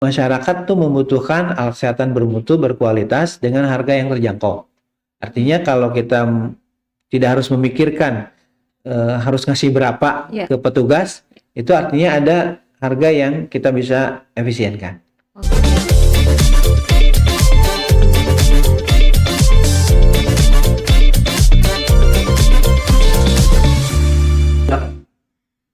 masyarakat tuh membutuhkan alat kesehatan bermutu, berkualitas dengan harga yang terjangkau. Artinya kalau kita tidak harus memikirkan harus ngasih berapa ke petugas, itu artinya ada harga yang kita bisa efisienkan.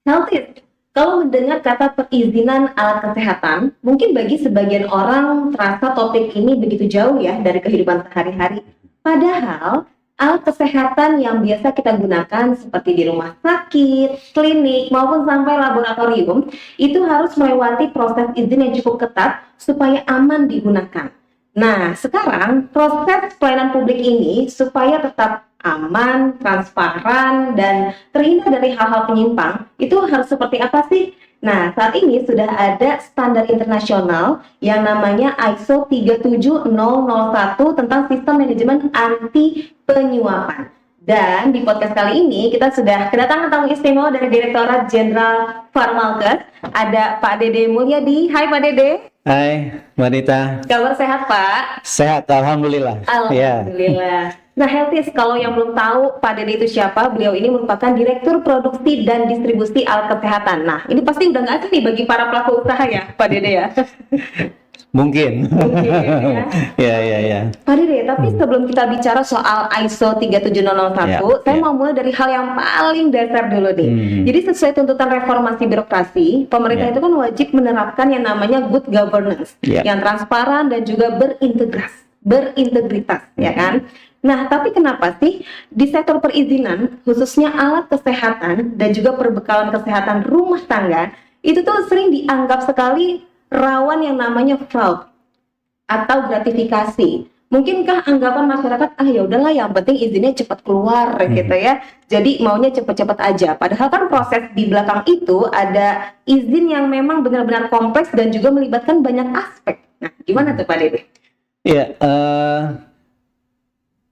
Healthy. Kalau mendengar kata perizinan alat kesehatan, mungkin bagi sebagian orang terasa topik ini begitu jauh ya dari kehidupan sehari-hari. Padahal alat kesehatan yang biasa kita gunakan seperti di rumah sakit, klinik, maupun sampai laboratorium itu harus melewati proses izin yang cukup ketat supaya aman digunakan. Nah, sekarang proses pelayanan publik ini supaya tetap aman, transparan, dan terhindar dari hal-hal penyimpang, itu harus seperti apa sih? Nah, saat ini sudah ada standar internasional yang namanya ISO 37001 tentang sistem manajemen anti penyuapan. Dan di podcast kali ini kita sudah kedatangan tamu istimewa dari Direktorat Jenderal Farmalkes, ada Pak Dede Mulyadi. Hai Pak Dede. Hai Mbak Nita. Kabar sehat Pak? Sehat, alhamdulillah. Alhamdulillah. Nah, Healthies, kalau yang belum tahu Pak Dede itu siapa, beliau ini merupakan Direktur Produksi dan Distribusi Alat Kesehatan. Nah, ini pasti udah nggak asing nih bagi para pelaku usaha ya, Pak Dede ya? Mungkin ya. Ya. Pak Dede, tapi sebelum kita bicara soal ISO 37001, saya mau mulai dari hal yang paling dasar dulu nih. Jadi sesuai tuntutan reformasi birokrasi, pemerintah itu kan wajib menerapkan yang namanya good governance, yang transparan dan juga berintegritas, ya kan? Nah, tapi kenapa sih di sektor perizinan, khususnya alat kesehatan dan juga perbekalan kesehatan rumah tangga, itu tuh sering dianggap sekali rawan yang namanya fraud atau gratifikasi. Mungkinkah anggapan masyarakat, ya udahlah yang penting izinnya cepat keluar gitu ya. Jadi maunya cepat-cepat aja. Padahal kan proses di belakang itu ada izin yang memang benar-benar kompleks dan juga melibatkan banyak aspek. Nah, gimana tuh Pak Dede? Iya,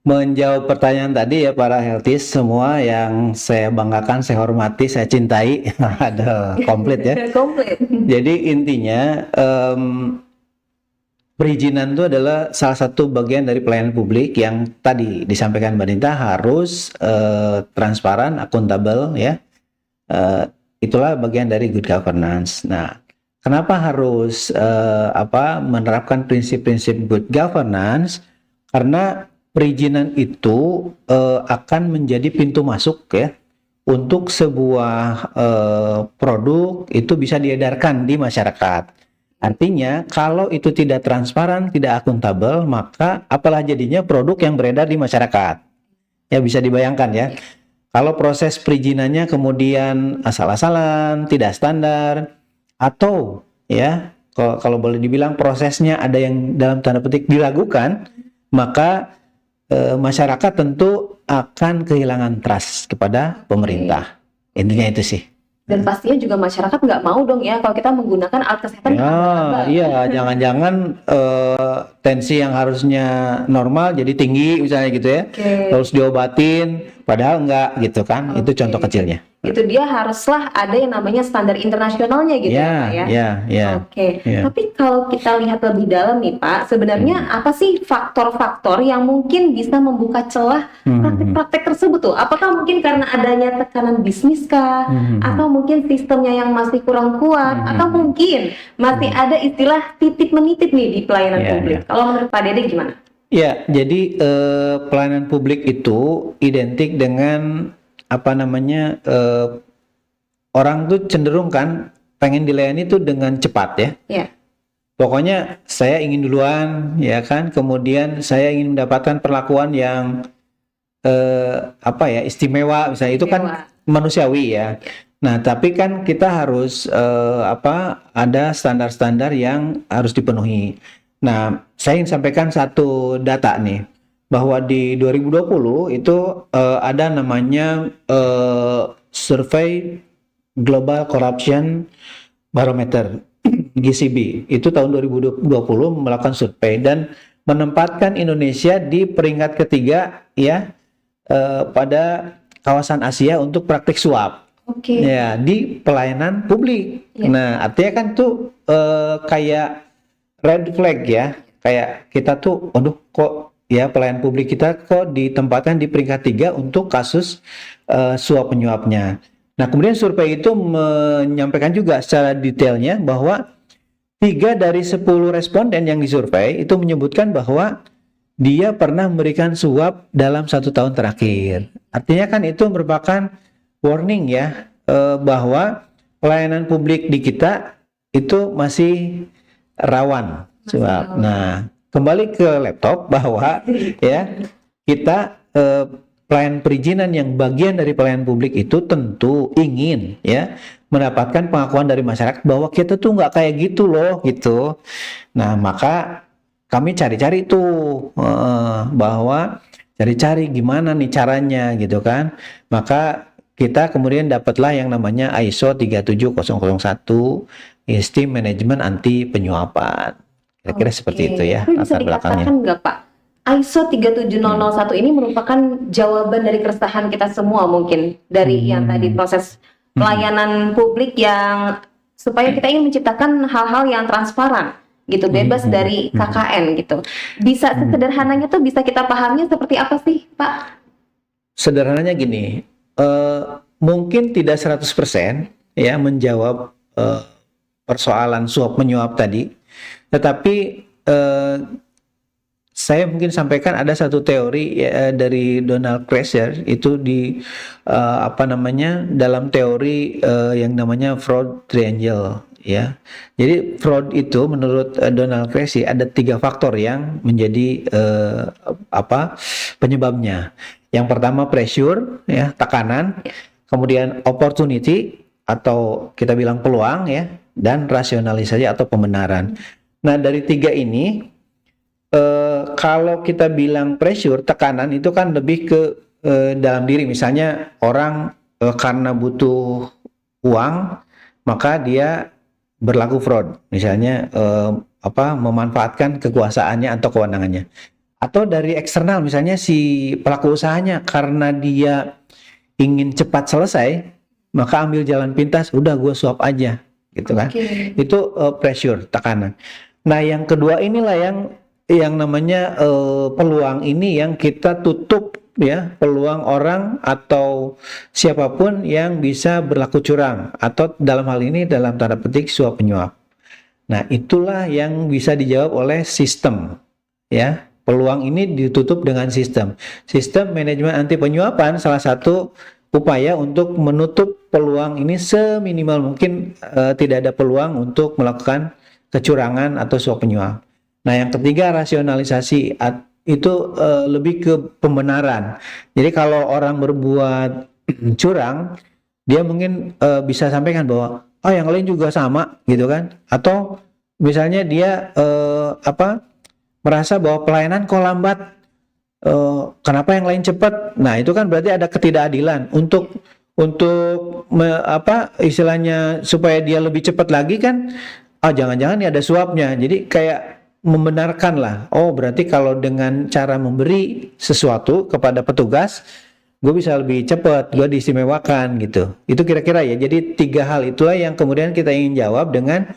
menjawab pertanyaan tadi ya para healthies semua yang saya banggakan, saya hormati, saya cintai. Ada komplit ya. Komplit. Jadi intinya perizinan itu adalah salah satu bagian dari pelayanan publik yang tadi disampaikan Mbak Nita harus transparan, akuntabel ya. Itulah bagian dari good governance. Nah, kenapa harus menerapkan prinsip-prinsip good governance? Karena perizinan itu akan menjadi pintu masuk ya untuk sebuah produk itu bisa diedarkan di masyarakat. Artinya kalau itu tidak transparan, tidak akuntabel, maka apalah jadinya produk yang beredar di masyarakat. Ya bisa dibayangkan ya. Kalau proses perizinannya kemudian asal-asalan, tidak standar, atau ya kalau boleh dibilang prosesnya ada yang dalam tanda petik diragukan, maka masyarakat tentu akan kehilangan trust kepada pemerintah. Intinya itu sih. Dan pastinya juga masyarakat nggak mau dong ya kalau kita menggunakan alat kesehatan. Iya, jangan-jangan tensi yang harusnya normal jadi tinggi misalnya gitu ya. Terus diobatin, padahal enggak gitu kan. Itu contoh kecilnya. Itu dia haruslah ada yang namanya standar internasionalnya gitu ya Pak ya. Iya. Tapi kalau kita lihat lebih dalam nih Pak, sebenarnya apa sih faktor-faktor yang mungkin bisa membuka celah praktek-praktek tersebut tuh? Apakah mungkin karena adanya tekanan bisnis kah? Atau mungkin sistemnya yang masih kurang kuat? Atau mungkin masih ada istilah titip menitip nih di pelayanan publik? Kalau menurut Pak Dede gimana? Ya, jadi pelayanan publik itu identik dengan orang tuh cenderung kan pengen dilayani tuh dengan cepat ya. Pokoknya saya ingin duluan ya kan, kemudian saya ingin mendapatkan perlakuan yang istimewa misalnya, itu kan manusiawi ya. Nah, tapi kan kita harus ada standar-standar yang harus dipenuhi. Nah, saya ingin sampaikan satu data nih, bahwa di 2020 itu ada namanya survei Global Corruption Barometer GCB. Itu tahun 2020 melakukan survei dan menempatkan Indonesia di peringkat ketiga ya pada kawasan Asia untuk praktik suap. Ya, di pelayanan publik. Nah, artinya kan tuh kayak red flag ya. Kayak kita tuh, aduh kok ya pelayan publik kita kok ditempatkan di peringkat 3 untuk kasus suap penyuapnya. Nah, kemudian survei itu menyampaikan juga secara detailnya bahwa 3 dari 10 responden yang disurvei itu menyebutkan bahwa dia pernah memberikan suap dalam 1 tahun terakhir. Artinya kan itu merupakan warning ya, bahwa pelayanan publik di kita itu masih rawan suap. Nah, kembali ke laptop bahwa ya kita pelayanan perizinan yang bagian dari pelayanan publik itu tentu ingin ya mendapatkan pengakuan dari masyarakat bahwa kita tuh nggak kayak gitu loh gitu. Nah, maka kami cari-cari tuh bahwa cari-cari gimana nih caranya gitu kan. Maka kita kemudian dapatlah yang namanya ISO 37001, Sistem Manajemen Anti Penyuapan. Kira-kira seperti itu ya Tapi bisa latar belakangnya. dikatakan nggak Pak, ISO 37001 ini merupakan jawaban dari keresahan kita semua mungkin dari yang tadi proses pelayanan publik yang supaya kita ingin menciptakan hal-hal yang transparan gitu, bebas dari KKN gitu. Bisa sesederhananya tuh bisa kita pahamnya seperti apa sih Pak? Sederhananya gini, mungkin tidak 100% ya menjawab persoalan suap menyuap tadi, tetapi saya mungkin sampaikan ada satu teori dari Donald Kreiser itu di dalam teori yang namanya fraud triangle ya. Jadi fraud itu menurut Donald Kreiser ada 3 faktor yang menjadi penyebabnya. Yang pertama pressure ya, tekanan, kemudian opportunity atau kita bilang peluang ya, dan rasionalisasi atau pembenaran. Nah, dari 3 ini kalau kita bilang pressure, tekanan itu kan lebih ke dalam diri. Misalnya orang karena butuh uang, maka dia berlaku fraud. Misalnya memanfaatkan kekuasaannya atau kewenangannya. Atau dari eksternal, misalnya si pelaku usahanya karena dia ingin cepat selesai, maka ambil jalan pintas, udah gue suap aja, gitu kan? Itu pressure, tekanan. Nah, yang kedua inilah yang namanya peluang ini yang kita tutup ya, peluang orang atau siapapun yang bisa berlaku curang atau dalam hal ini dalam tanda petik suap penyuap. Nah, itulah yang bisa dijawab oleh sistem ya. Peluang ini ditutup dengan sistem. Sistem manajemen anti penyuapan salah satu upaya untuk menutup peluang ini seminimal mungkin, tidak ada peluang untuk melakukan kecurangan atau suap penyuap. Nah, yang ketiga rasionalisasi itu lebih ke pembenaran. Jadi kalau orang berbuat curang, dia mungkin bisa sampaikan bahwa yang lain juga sama gitu kan, atau misalnya dia merasa bahwa pelayanan kok lambat, kenapa yang lain cepat. Nah, itu kan berarti ada ketidakadilan untuk istilahnya supaya dia lebih cepat lagi kan, jangan-jangan ini ada suapnya. Jadi kayak membenarkan lah, berarti kalau dengan cara memberi sesuatu kepada petugas, gue bisa lebih cepat, gue diistimewakan gitu. Itu kira-kira ya. Jadi 3 hal itulah yang kemudian kita ingin jawab dengan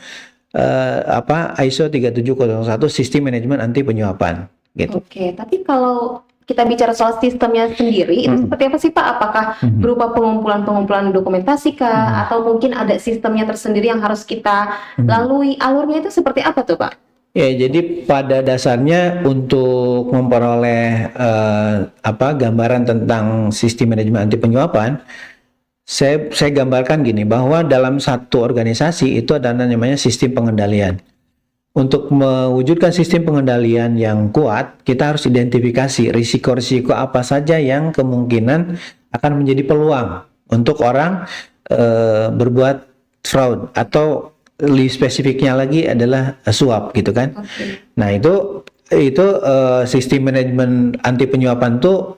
ISO 37001 Sistem Manajemen Anti Penyuapan gitu. Oke, tapi kalau kita bicara soal sistemnya sendiri, itu seperti apa sih Pak? Apakah berupa pengumpulan dokumentasi kah? Atau mungkin ada sistemnya tersendiri yang harus kita lalui? Alurnya itu seperti apa tuh Pak? Ya, jadi pada dasarnya untuk memperoleh gambaran tentang sistem manajemen anti penyuapan, saya gambarkan gini, bahwa dalam satu organisasi itu ada namanya sistem pengendalian. Untuk mewujudkan sistem pengendalian yang kuat, kita harus identifikasi risiko-risiko apa saja yang kemungkinan akan menjadi peluang untuk orang berbuat fraud, atau lebih spesifiknya lagi adalah suap gitu kan. Nah, itu sistem manajemen anti penyuapan itu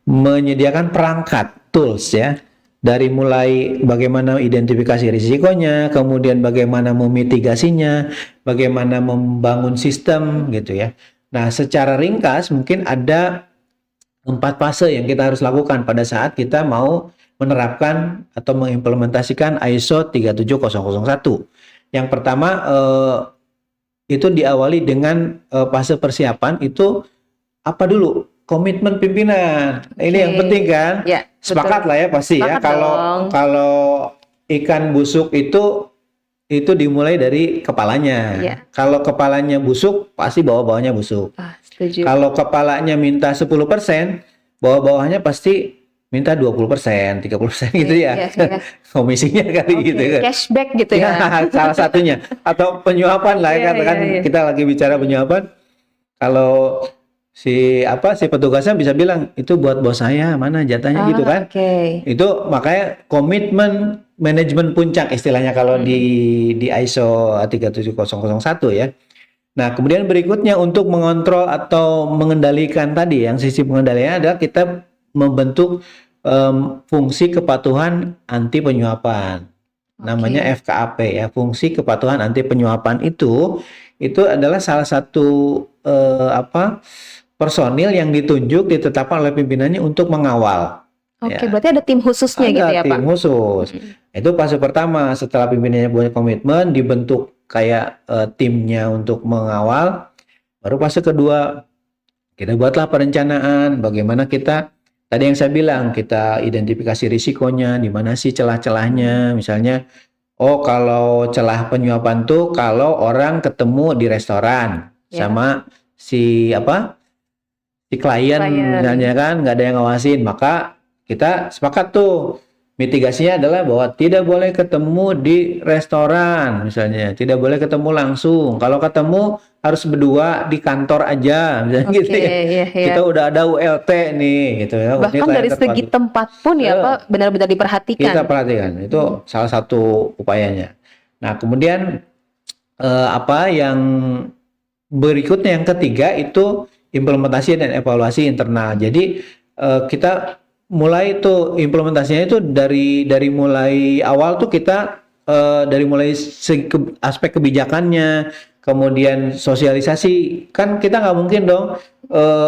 menyediakan perangkat tools ya, dari mulai bagaimana identifikasi risikonya, kemudian bagaimana memitigasinya, bagaimana membangun sistem gitu ya. Nah, secara ringkas mungkin ada 4 fase yang kita harus lakukan pada saat kita mau menerapkan atau mengimplementasikan ISO 37001. Yang pertama, itu diawali dengan fase persiapan itu apa dulu? Komitmen pimpinan. Ini yang Oke. penting kan? Ya, Sepakat betul. lah ya pasti ya. Sepakat dong. Kalau ikan busuk itu dimulai dari kepalanya. Iya. Kalau kepalanya busuk, pasti bawah-bawahnya busuk. Setuju. Kalau kepalanya minta 10%, bawah-bawahnya pasti minta 20%, 30% gitu ya. Iya, iya. Komisinya kali Oke, gitu kan. cashback gitu Ya, ya. salah satunya. Atau penyuapan lah ya, Iya, katakan iya, iya. kita lagi bicara penyuapan. Kalau si petugasnya bisa bilang itu buat bos saya, mana jatahnya gitu kan. Oke. Itu makanya komitmen manajemen puncak istilahnya kalau di ISO 37001 ya. Nah, kemudian berikutnya untuk mengontrol atau mengendalikan tadi yang sisi pengendaliannya adalah kita membentuk fungsi kepatuhan anti penyuapan. Namanya Oke. FKAP ya, fungsi kepatuhan anti penyuapan itu adalah salah satu personil yang ditetapkan oleh pimpinannya untuk mengawal. Oke, Ya. berarti ada tim khususnya gitu Ada ya, Pak? tim khusus. Itu fase pertama setelah pimpinannya punya komitmen dibentuk kayak timnya untuk mengawal. Baru fase kedua kita buatlah perencanaan bagaimana kita tadi yang saya bilang kita identifikasi risikonya di mana sih celah-celahnya. Misalnya kalau celah penyuapan tuh kalau orang ketemu di restoran Ya. sama si klien misalnya kan nggak ada yang ngawasin, maka kita sepakat tuh mitigasinya adalah bahwa tidak boleh ketemu di restoran misalnya, tidak boleh ketemu langsung. Kalau ketemu harus berdua di kantor aja misalnya gitu ya. Iya, iya. Kita udah ada ULT nih gitu ya. Ini Bahkan klien dari segi terpadu. tempat pun ya, Pak, benar-benar diperhatikan. Kita perhatikan itu salah satu upayanya. Nah, kemudian apa yang berikutnya yang ketiga itu implementasi dan evaluasi internal. Jadi kita mulai itu implementasinya itu dari mulai awal tuh kita dari mulai aspek kebijakannya, kemudian sosialisasi kan kita nggak mungkin dong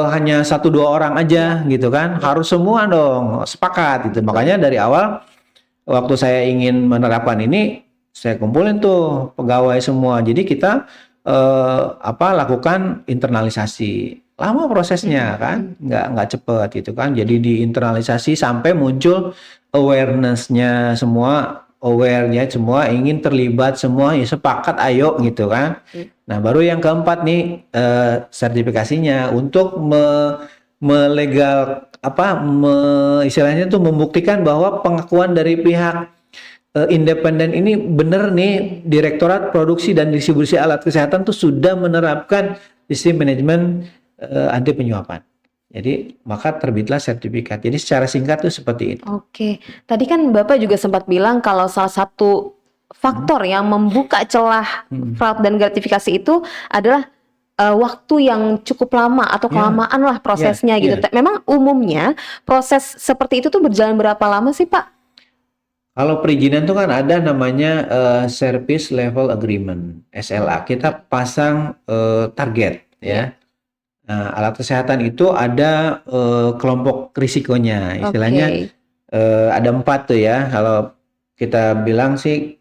hanya 1-2 orang aja gitu kan, harus semua dong sepakat gitu. Makanya dari awal waktu saya ingin menerapkan ini saya kumpulin tuh pegawai semua. Jadi kita lakukan internalisasi. Lama prosesnya kan, nggak cepet gitu kan. Jadi diinternalisasi sampai muncul awareness-nya semua, aware-nya semua ingin terlibat semua, ya sepakat ayo gitu kan. Nah baru yang keempat nih sertifikasinya untuk melegal istilahnya tuh membuktikan bahwa pengakuan dari pihak independen ini benar nih Direktorat Produksi dan Distribusi Alat Kesehatan tuh sudah menerapkan sistem manajemen anti penyuapan. Jadi maka terbitlah sertifikat. Jadi secara singkat tuh seperti itu. Oke, tadi kan Bapak juga sempat bilang kalau salah satu faktor yang membuka celah fraud dan gratifikasi itu adalah waktu yang cukup lama atau kelamaan lah prosesnya gitu. Memang umumnya proses seperti itu tuh berjalan berapa lama sih, Pak? Kalau perizinan itu kan ada namanya Service Level Agreement (SLA). Kita pasang target ya. Nah, alat kesehatan itu ada kelompok risikonya, istilahnya ada 4 tuh ya. Kalau kita bilang sih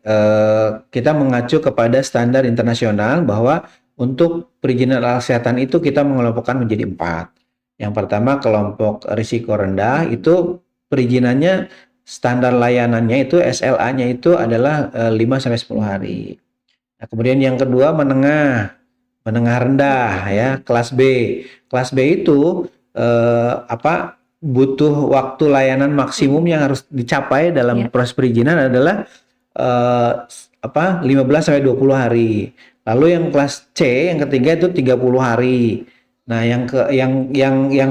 kita mengacu kepada standar internasional bahwa untuk perizinan alat kesehatan itu kita mengelompokkan menjadi 4. Yang pertama kelompok risiko rendah itu perizinannya standar layanannya itu SLA-nya itu adalah 5-10 hari. Nah, kemudian yang kedua menengah rendah ya, kelas B. Kelas B itu butuh waktu layanan maksimum yang harus dicapai dalam proses perizinan adalah 15-20 hari. Lalu yang kelas C yang ketiga itu 30 hari. Nah, yang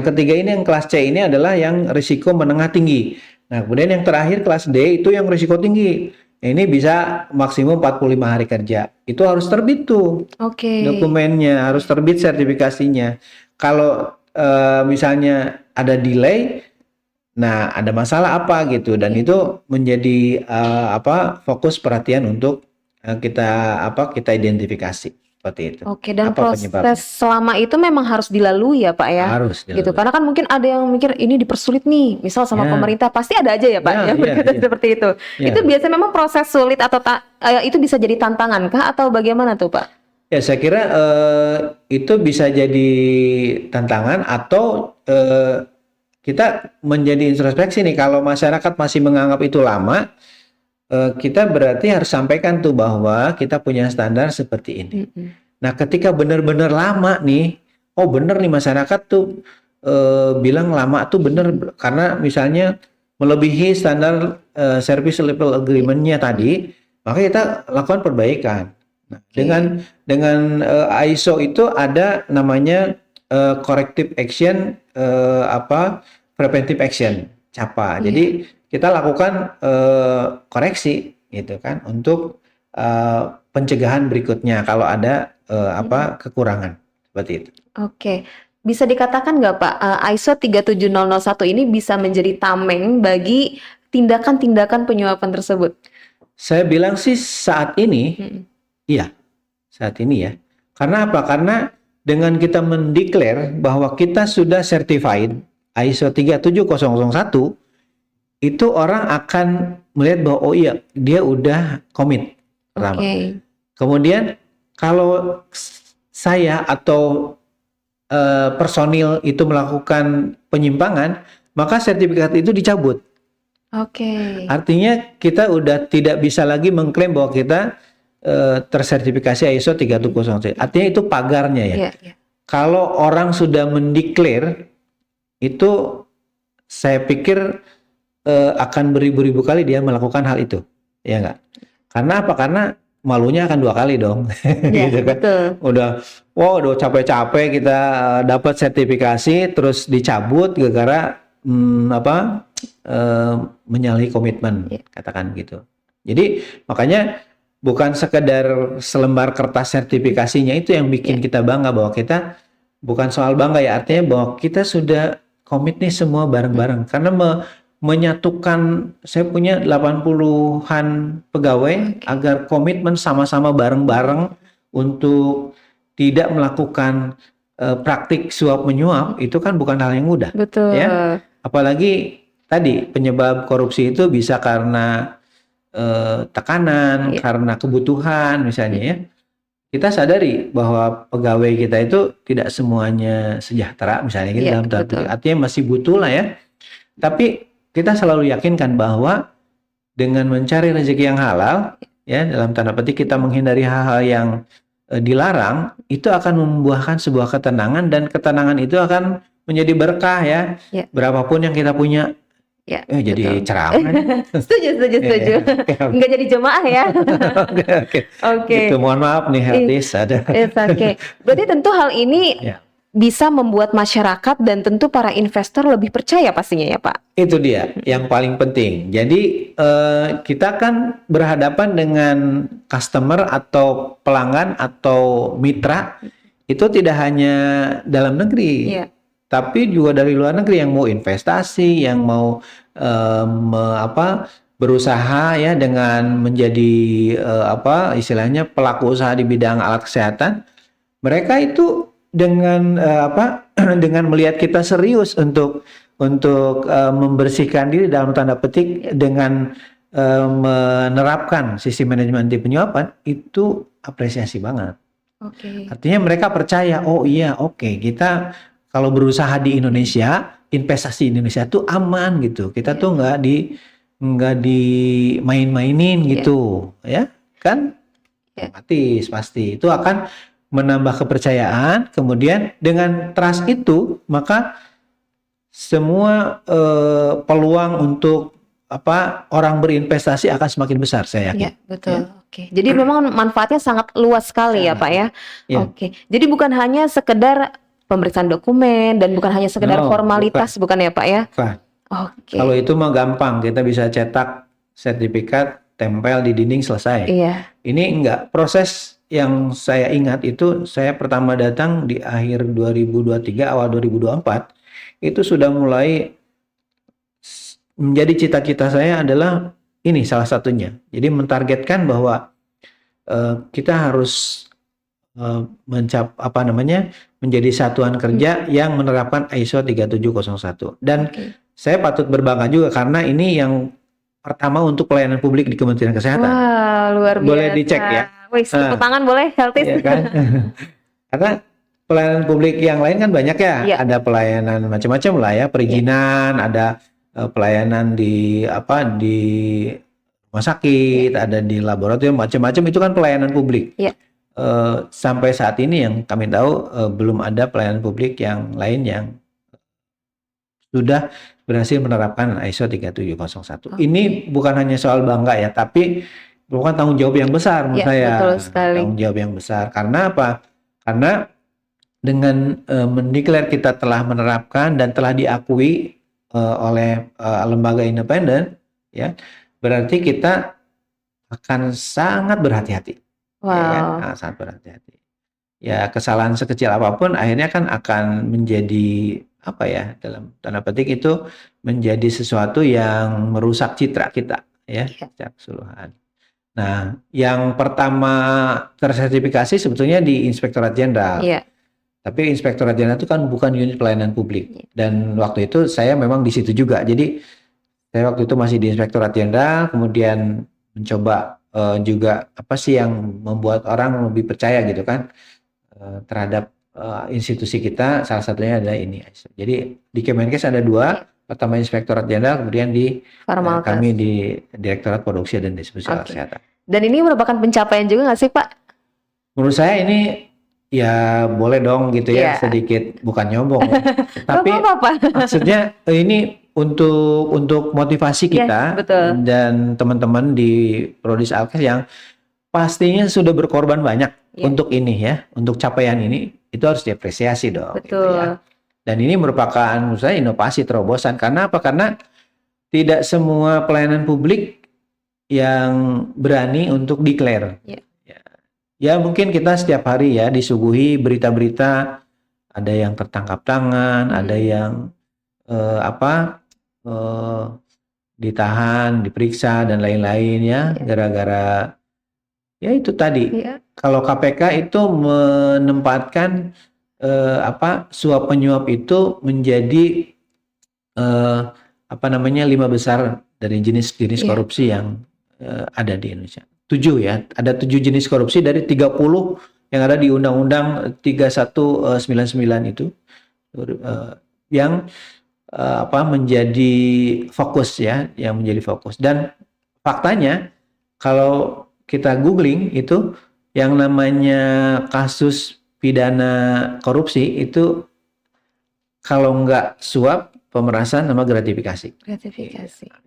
ketiga ini yang kelas C ini adalah yang risiko menengah tinggi. Nah, kemudian yang terakhir kelas D itu yang risiko tinggi. Ini bisa maksimum 45 hari kerja. Itu harus terbit tuh. Dokumennya, harus terbit sertifikasinya. Kalau misalnya ada delay, nah ada masalah apa gitu, dan itu menjadi fokus perhatian untuk kita identifikasi seperti itu. Dan proses selama itu memang harus dilalui ya Pak ya. Harus dilalui. Gitu. Karena kan mungkin ada yang mikir ini dipersulit nih, misal sama pemerintah, pasti ada aja ya Pak yang berkata seperti itu. Itu biasanya memang proses sulit atau itu bisa jadi tantangan kah atau bagaimana tuh Pak? Ya, saya kira itu bisa jadi tantangan atau kita menjadi introspeksi nih kalau masyarakat masih menganggap itu lama, kita berarti harus sampaikan tuh bahwa kita punya standar seperti ini. Nah, ketika benar-benar lama nih, oh benar nih masyarakat tuh bilang lama tuh benar karena misalnya melebihi standar service level agreement-nya tadi, maka kita lakukan perbaikan. Nah, dengan ISO itu ada namanya corrective action, preventive action, CAPA. Jadi kita lakukan koreksi gitu kan untuk pencegahan berikutnya kalau ada kekurangan seperti itu. Oke. Bisa dikatakan nggak Pak, ISO 37001 ini bisa menjadi tameng bagi tindakan-tindakan penyuapan tersebut? Saya bilang sih saat ini, iya, saat ini ya. Karena apa? Karena dengan kita mendeklar bahwa kita sudah certified ISO 37001, itu orang akan melihat bahwa oh iya, dia udah komit. Pertama. Kemudian kalau saya atau personil itu melakukan penyimpangan, maka sertifikat itu dicabut. Artinya kita udah tidak bisa lagi mengklaim bahwa kita tersertifikasi ISO 37001. Artinya itu pagarnya ya. Kalau orang sudah mendeklar, itu saya pikir akan beribu-ribu kali dia melakukan hal itu, ya enggak? Karena apa? Karena malunya akan 2 kali dong, gitu kan? Betul. Udah capek-capek kita dapat sertifikasi, terus dicabut gara-gara menyalahi komitmen, katakan gitu. Jadi makanya bukan sekedar selembar kertas sertifikasinya itu yang bikin kita bangga, bahwa kita bukan soal bangga ya, artinya bahwa kita sudah komit nih semua bareng-bareng. Karena menyatukan, saya punya 80-an pegawai agar komitmen sama-sama bareng-bareng untuk tidak melakukan praktik suap menyuap, itu kan bukan hal yang mudah. Betul. Ya? Apalagi tadi penyebab korupsi itu bisa karena tekanan, karena kebutuhan misalnya ya. Kita sadari bahwa pegawai kita itu tidak semuanya sejahtera misalnya gitu, dalam tanda artinya masih butuh lah ya. Tapi kita selalu yakinkan bahwa dengan mencari rezeki yang halal, ya dalam tanda petik kita menghindari hal-hal yang dilarang, itu akan membuahkan sebuah ketenangan, dan ketenangan itu akan menjadi berkah ya. Berapapun yang kita punya, jadi ceramah. Setuju. Nggak jadi jemaah ya. Oke. Itu mohon maaf nih Hertis ada. Berarti tentu hal ini bisa membuat masyarakat dan tentu para investor lebih percaya pastinya ya Pak. Itu dia yang paling penting. Jadi kita kan berhadapan dengan customer atau pelanggan atau mitra, itu tidak hanya dalam negeri, tapi juga dari luar negeri yang mau investasi, yang mau berusaha ya dengan menjadi istilahnya pelaku usaha di bidang alat kesehatan. Mereka itu dengan dengan melihat kita serius untuk membersihkan diri dalam tanda petik dengan menerapkan sistem manajemen anti penyuapan, itu apresiasi banget. Artinya mereka percaya, oh iya kita kalau berusaha di Indonesia, investasi di Indonesia tuh aman gitu. Kita tuh nggak dimain-mainin gitu, ya kan? Pasti itu akan menambah kepercayaan. Kemudian dengan trust itu, maka semua peluang untuk orang berinvestasi akan semakin besar, saya yakin. Betul. Jadi memang manfaatnya sangat luas sekali ya Pak ya. Jadi bukan hanya sekedar pemeriksaan dokumen dan bukan hanya sekedar formalitas, bukan ya Pak ya? Kalau itu mah gampang, kita bisa cetak sertifikat, tempel di dinding, selesai. Ini enggak, proses yang saya ingat itu saya pertama datang di akhir 2023, awal 2024, itu sudah mulai menjadi cita-cita saya adalah ini salah satunya. Jadi mentargetkan bahwa kita harus menjadi satuan kerja yang menerapkan ISO 37001. Dan saya patut berbangga juga karena ini yang pertama untuk pelayanan publik di Kementerian Kesehatan. Wah, luar biasa. Boleh dicek ya. Wih, tepuk tangan boleh, Heltis? Iya kan? Karena pelayanan publik yang lain kan banyak ya. Iya. Ada pelayanan macam-macam lah ya, perizinan, ada pelayanan di di rumah sakit, ada di laboratorium, macam-macam itu kan pelayanan publik. Iya. Sampai saat ini yang kami tahu belum ada pelayanan publik yang lain yang sudah berhasil menerapkan ISO 3701. Ini bukan hanya soal bangga ya, tapi bukan tanggung jawab yang besar menurut Ya, saya. betul sekali. Tanggung jawab yang besar. Karena apa? Karena dengan mendeklar kita telah menerapkan dan telah diakui oleh lembaga independen, ya, berarti kita akan sangat berhati-hati. Wow. Ya kan? Sangat berhati-hati. Ya, kesalahan sekecil apapun akhirnya kan akan menjadi apa ya, dalam tanda petik itu menjadi sesuatu yang merusak citra kita ya, secara keseluruhan. Nah, yang pertama tersertifikasi sebetulnya di Inspektorat Jenderal. Iya. Tapi Inspektorat Jenderal itu kan bukan unit pelayanan publik. Dan waktu itu saya memang di situ juga. Jadi saya waktu itu masih di Inspektorat Jenderal, kemudian mencoba juga apa sih yang membuat orang lebih percaya gitu kan terhadap institusi kita, salah satunya adalah ini. Jadi di Kemenkes ada dua, pertama Inspektorat Jenderal, kemudian di kami di Direktorat Produksi dan Distribusi Alat Kesehatan. Dan ini merupakan pencapaian juga nggak sih Pak? Menurut saya ini ya boleh dong gitu ya, sedikit bukan nyombong, tapi maksudnya ini untuk motivasi kita dan teman-teman di Prodis Alkes yang pastinya sudah berkorban banyak untuk ini ya, untuk capaian ini, itu harus diapresiasi dong. Gitu ya. Dan ini merupakan menurut saya inovasi terobosan. Karena apa? Karena tidak semua pelayanan publik yang berani untuk declare. Ya mungkin kita setiap hari ya disuguhi berita-berita, ada yang tertangkap tangan, ada yang ditahan, diperiksa dan lain-lain ya, gara-gara ya itu tadi. Kalau KPK itu menempatkan suap penyuap itu menjadi 5 besar dari jenis-jenis korupsi yang ada di Indonesia. 7 ya, ada 7 jenis korupsi dari 30 yang ada di Undang-Undang 3199 itu yang menjadi fokus ya, yang menjadi fokus. Dan faktanya kalau kita googling itu yang namanya kasus pidana korupsi itu kalau nggak suap, pemerasan sama gratifikasi.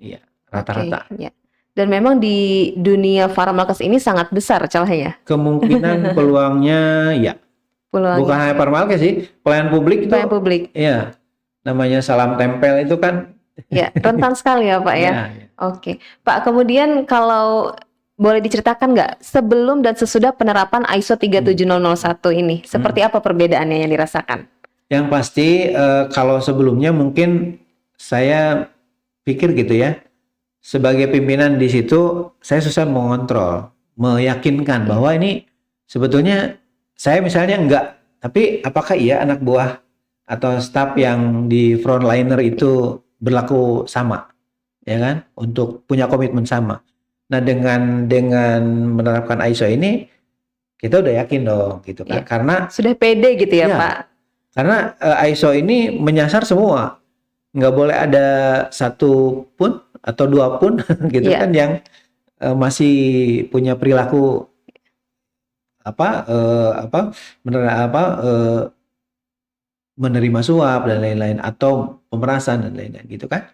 Iya, rata-rata. Dan memang di dunia Pharmalkes ini sangat besar celahnya. Kemungkinan peluangnya ya. Bukan hanya Pharmalkes sih, pelayanan publik itu. Pelayanan publik. Iya. Namanya salam tempel itu kan. Ya, rentan sekali ya Pak ya. Oke. Pak, kemudian kalau boleh diceritakan nggak sebelum dan sesudah penerapan ISO 37001 ini, seperti apa perbedaannya yang dirasakan? Yang pasti kalau sebelumnya mungkin saya pikir gitu ya, sebagai pimpinan di situ saya susah mengontrol, meyakinkan bahwa ini sebetulnya saya misalnya enggak, tapi apakah iya anak buah atau staf yang di frontliner itu berlaku sama, ya kan, untuk punya komitmen sama. Nah dengan menerapkan ISO ini kita udah yakin dong gitu kan, karena sudah pede gitu ya Pak. Karena ISO ini menyasar semua, nggak boleh ada satu pun atau dua pun gitu kan yang masih punya perilaku menerima suap dan lain-lain atau pemerasan dan lain-lain gitu kan.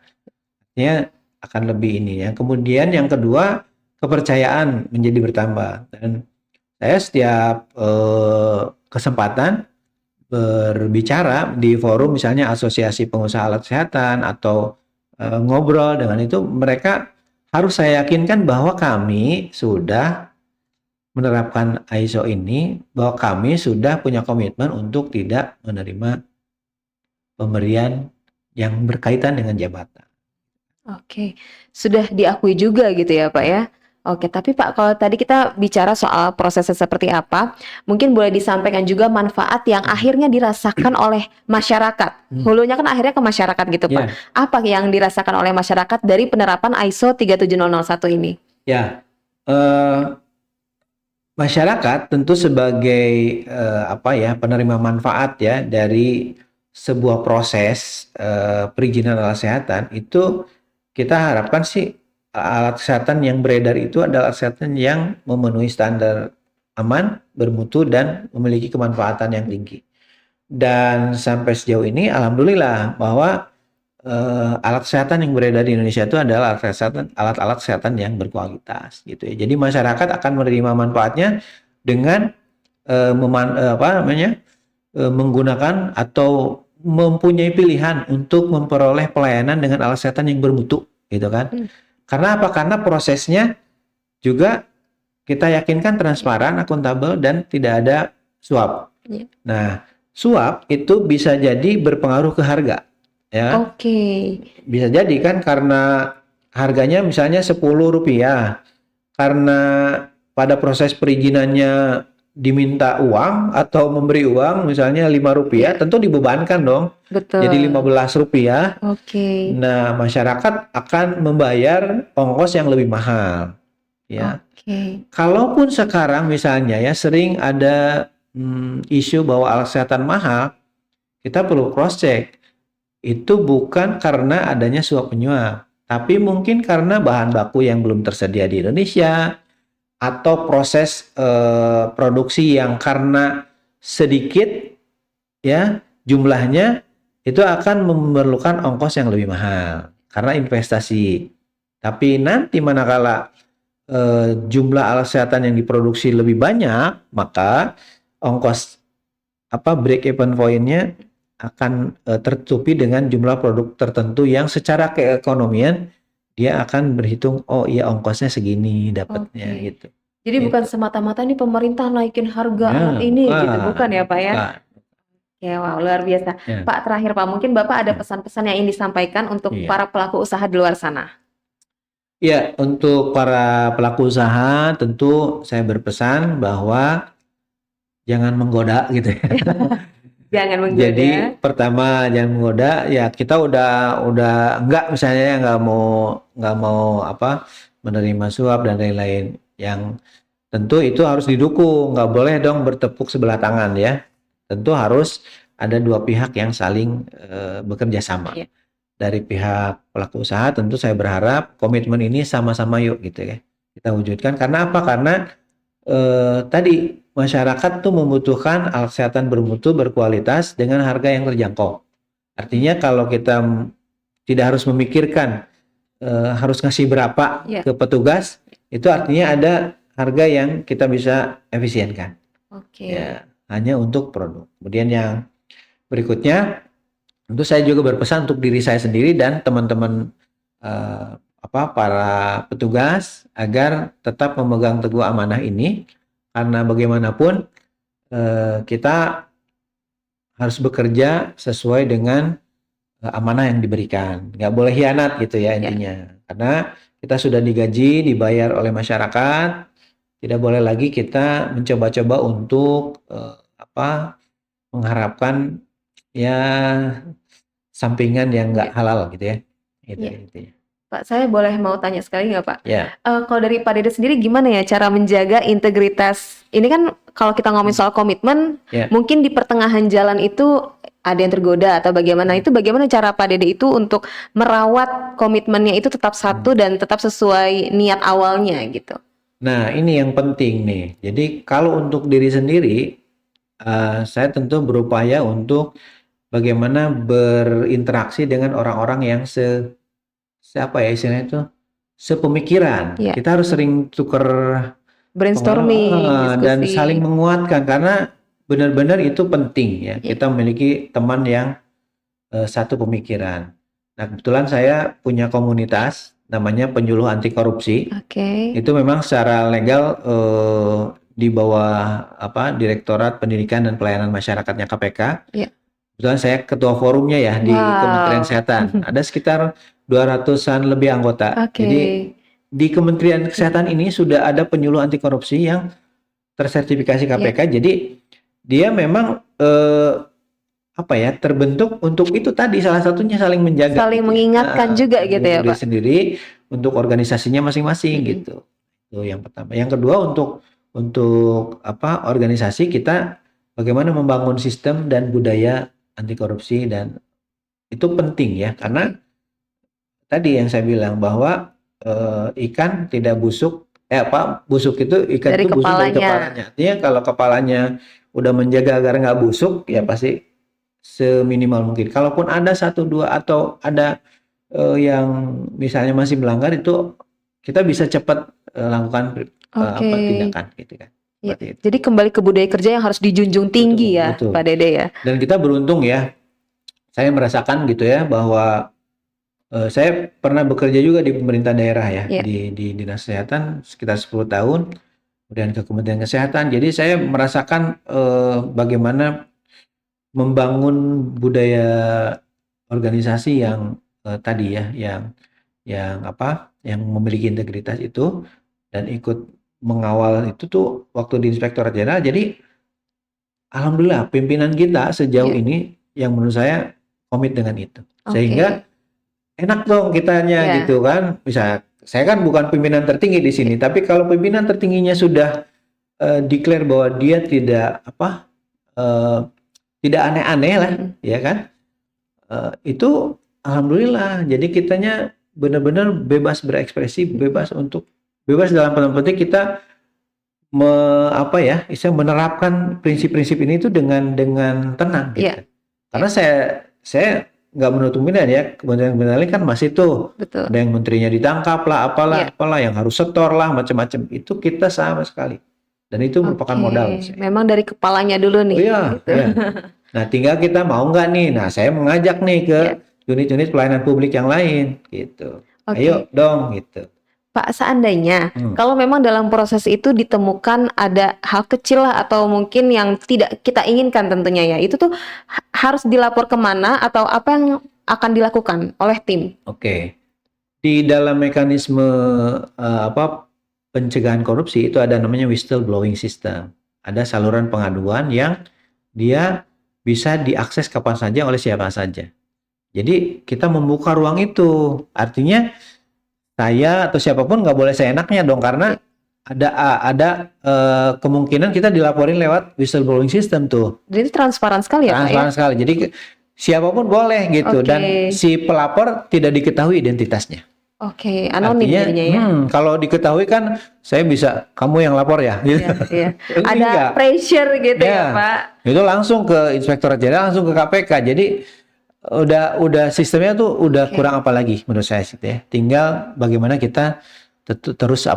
Artinya akan lebih ini ya. Kemudian yang kedua, kepercayaan menjadi bertambah. Dan saya setiap kesempatan berbicara di forum misalnya asosiasi pengusaha alat kesehatan atau ngobrol dengan itu, mereka harus saya yakinkan bahwa kami sudah menerapkan ISO ini, bahwa kami sudah punya komitmen untuk tidak menerima pemberian yang berkaitan dengan jabatan. Oke, sudah diakui juga gitu ya Pak ya. Oke, tapi Pak, kalau tadi kita bicara soal prosesnya seperti apa, mungkin boleh disampaikan juga manfaat yang akhirnya dirasakan oleh masyarakat. Hulunya kan akhirnya ke masyarakat gitu Pak. Apa yang dirasakan oleh masyarakat dari penerapan ISO 37001 ini? Ya, Masyarakat tentu sebagai penerima manfaat ya dari sebuah proses perizinan alat kesehatan itu kita harapkan sih alat kesehatan yang beredar itu adalah alat kesehatan yang memenuhi standar aman, bermutu dan memiliki kemanfaatan yang tinggi. Dan sampai sejauh ini alhamdulillah bahwa alat kesehatan yang beredar di Indonesia itu adalah alat-alat kesehatan yang berkualitas gitu ya. Jadi masyarakat akan menerima manfaatnya dengan menggunakan atau mempunyai pilihan untuk memperoleh pelayanan dengan alat kesehatan yang bermutu gitu kan. Karena apa? Karena prosesnya juga kita yakinkan transparan, akuntabel dan tidak ada suap. Nah, suap itu bisa jadi berpengaruh ke harga. Ya, bisa jadi kan karena harganya misalnya Rp10, karena pada proses perizinannya diminta uang atau memberi uang misalnya Rp5, tentu dibebankan dong. Betul. Jadi Rp15. Nah, masyarakat akan membayar ongkos yang lebih mahal. Ya. Kalaupun sekarang misalnya ya sering ada isu bahwa alat kesehatan mahal, kita perlu cross check. Itu bukan karena adanya suap penyuap, tapi mungkin karena bahan baku yang belum tersedia di Indonesia atau proses produksi yang karena sedikit ya jumlahnya itu akan memerlukan ongkos yang lebih mahal karena investasi. Tapi nanti manakala jumlah alat kesehatan yang diproduksi lebih banyak, maka ongkos break even point-nya akan tertutupi dengan jumlah produk tertentu yang secara keekonomian dia akan berhitung ongkosnya segini dapatnya gitu. Jadi bukan semata-mata ini pemerintah naikin harga alat ini gitu, bukan ya Pak ya? Ya, wow, luar biasa. Pak, terakhir Pak, mungkin Bapak ada pesan-pesan yang ingin disampaikan untuk para pelaku usaha di luar sana. Ya, untuk para pelaku usaha tentu saya berpesan bahwa jangan menggoda gitu ya. Jangan menggoda. Jadi pertama jangan menggoda, ya kita udah misalnya nggak mau menerima suap dan lain-lain. Yang tentu itu harus didukung, nggak boleh dong bertepuk sebelah tangan ya. Tentu harus ada dua pihak yang saling bekerja sama. Dari pihak pelaku usaha tentu saya berharap komitmen ini sama-sama yuk gitu ya kita wujudkan. Karena apa? Karena tadi masyarakat tuh membutuhkan alat kesehatan bermutu, berkualitas dengan harga yang terjangkau. Artinya kalau kita tidak harus memikirkan harus ngasih berapa ke petugas, itu artinya ada harga yang kita bisa efisienkan. Ya, hanya untuk produk. Kemudian yang berikutnya, tentu saya juga berpesan untuk diri saya sendiri dan teman-teman para petugas agar tetap memegang teguh amanah ini. Karena bagaimanapun kita harus bekerja sesuai dengan amanah yang diberikan. Nggak boleh hianat gitu ya intinya. Karena kita sudah digaji, dibayar oleh masyarakat. Tidak boleh lagi kita mencoba-coba untuk mengharapkan ya sampingan yang nggak halal gitu ya. Gitu intinya. Pak, saya boleh mau tanya sekali nggak Pak? Ya. Kalau dari Pak Dede sendiri gimana ya cara menjaga integritas? Ini kan kalau kita ngomongin soal komitmen, mungkin di pertengahan jalan itu ada yang tergoda atau bagaimana? Itu bagaimana cara Pak Dede itu untuk merawat komitmennya itu tetap satu dan tetap sesuai niat awalnya gitu? Nah ini yang penting nih. Jadi kalau untuk diri sendiri, saya tentu berupaya untuk bagaimana berinteraksi dengan orang-orang yang istilahnya itu sepemikiran. Kita harus sering tukar brainstorming, dan saling menguatkan karena benar-benar itu penting ya. Kita memiliki teman yang satu pemikiran. Nah, kebetulan saya punya komunitas namanya Penyuluh Anti Korupsi. Itu memang secara legal di bawah Direktorat Pendidikan dan Pelayanan Masyarakatnya KPK. Kebetulan saya ketua forumnya ya di Kementerian Kesehatan. Ada sekitar 200-an lebih anggota. Jadi di Kementerian Kesehatan ini sudah ada penyuluh anti korupsi yang tersertifikasi KPK. Jadi dia memang terbentuk untuk itu tadi, salah satunya saling menjaga, saling mengingatkan juga gitu ya Pak. Sendiri untuk organisasinya masing-masing gitu. Itu yang pertama. Yang kedua untuk untuk organisasi kita bagaimana membangun sistem dan budaya anti korupsi, dan itu penting ya, karena tadi yang saya bilang bahwa ikan tidak busuk, busuk itu ikan Dari itu busuk dari kepalanya. kepalanya. Artinya kalau kepalanya udah menjaga agar nggak busuk, ya pasti seminimal mungkin. Kalaupun ada satu dua atau ada yang misalnya masih melanggar, itu kita bisa cepat lakukan tindakan gitu kan. Ya, Seperti itu. jadi kembali ke budaya kerja yang harus dijunjung tinggi ya, Betul. Pak Dede ya. Dan kita beruntung ya, saya merasakan gitu ya, bahwa saya pernah bekerja juga di pemerintah daerah ya, Iya. di Dinas Kesehatan sekitar 10 tahun, kemudian ke Kementerian Kesehatan. Jadi saya merasakan bagaimana membangun budaya organisasi yang tadi ya, yang memiliki integritas itu, dan ikut mengawal itu tuh waktu di Inspektorat Jenderal. Jadi alhamdulillah pimpinan kita sejauh Iya. ini yang menurut saya komit dengan itu. Oke. Sehingga enak dong kitanya Iya. gitu kan. Bisa, saya kan bukan pimpinan tertinggi di sini, tapi kalau pimpinan tertingginya sudah declare bahwa dia tidak tidak aneh-aneh lah, ya kan? Itu alhamdulillah. Jadi kitanya benar-benar bebas berekspresi, bebas dalam petik kita menerapkan prinsip-prinsip ini itu dengan tenang gitu. Iya. Karena saya nggak menutup kemungkinan ya, kementerian lain kan masih tuh Betul. ada yang menterinya ditangkap lah, Iya. apalah yang harus setor lah, macam-macam. Itu kita sama sekali, dan itu merupakan Oke. modal menurut saya. Memang dari kepalanya dulu nih. Oh iya, gitu. iya. Nah, tinggal kita mau nggak nih. Nah, saya mengajak nih ke Iya. unit-unit pelayanan publik yang lain gitu. Oke. Ayo dong gitu. Pak, seandainya Hmm. kalau memang dalam proses itu ditemukan ada hal kecil lah atau mungkin yang tidak kita inginkan tentunya ya, itu tuh harus dilapor kemana atau apa yang akan dilakukan oleh tim? Oke. Di dalam mekanisme pencegahan korupsi itu ada namanya whistleblowing system. Ada saluran pengaduan yang dia bisa diakses kapan saja oleh siapa saja. Jadi kita membuka ruang itu. Artinya saya atau siapapun nggak boleh seenaknya dong, karena ada kemungkinan kita dilaporin lewat whistleblowing system tuh. Jadi itu transparan sekali ya, Pak ya? Transparan sekali. Jadi siapapun boleh gitu. Oke. Dan si pelapor tidak diketahui identitasnya. Oke, anonim Artinya, jadinya ya. kalau diketahui kan saya bisa, kamu yang lapor ya. Gitu. Iya, iya. Ini Ada enggak. pressure gitu ya, Ya. Pak. Itu langsung ke Inspektorat Jenderal, langsung ke KPK. Jadi udah sistemnya tuh udah Oke. kurang apa lagi menurut saya gitu ya. Tinggal bagaimana kita terus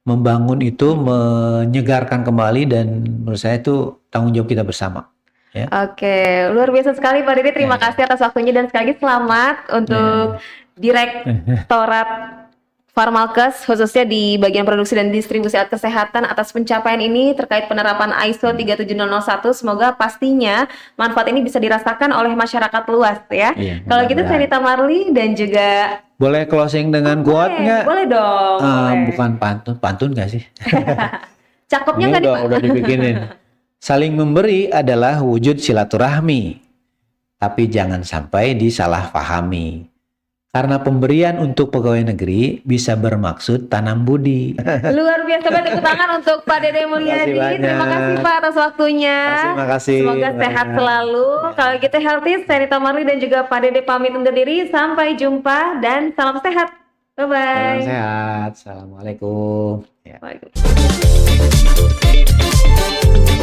membangun itu, menyegarkan kembali, dan menurut saya itu tanggung jawab kita bersama. Ya. Oke, luar biasa sekali Pak Dede. Terima kasih atas waktunya dan sekali lagi selamat untuk Direktorat Farmalkes khususnya di bagian produksi dan distribusi alat kesehatan atas pencapaian ini terkait penerapan ISO 37001. Semoga pastinya manfaat ini bisa dirasakan oleh masyarakat luas ya. Iya, Kalau gitu saya mudah-mudahan. Rita Marli dan juga Boleh closing dengan quote nggak? boleh dong. boleh. Bukan pantun nggak sih? Cakepnya Ini nggak nih Pak? udah dibikinin. Saling memberi adalah wujud silaturahmi, tapi jangan sampai disalahpahami. Karena pemberian untuk pegawai negeri bisa bermaksud tanam budi. Luar biasa banget, tepuk tangan untuk Pak Dede Mulyadi. banyak. Terima kasih Pak atas waktunya. Terima kasih. Semoga sehat selalu. Kalau gitu healthy, saya Rita Marli dan juga Pak Dede pamit undur diri. Sampai jumpa dan salam sehat. Bye bye. Salam sehat. Assalamualaikum. Ya. Waalaikumsalam.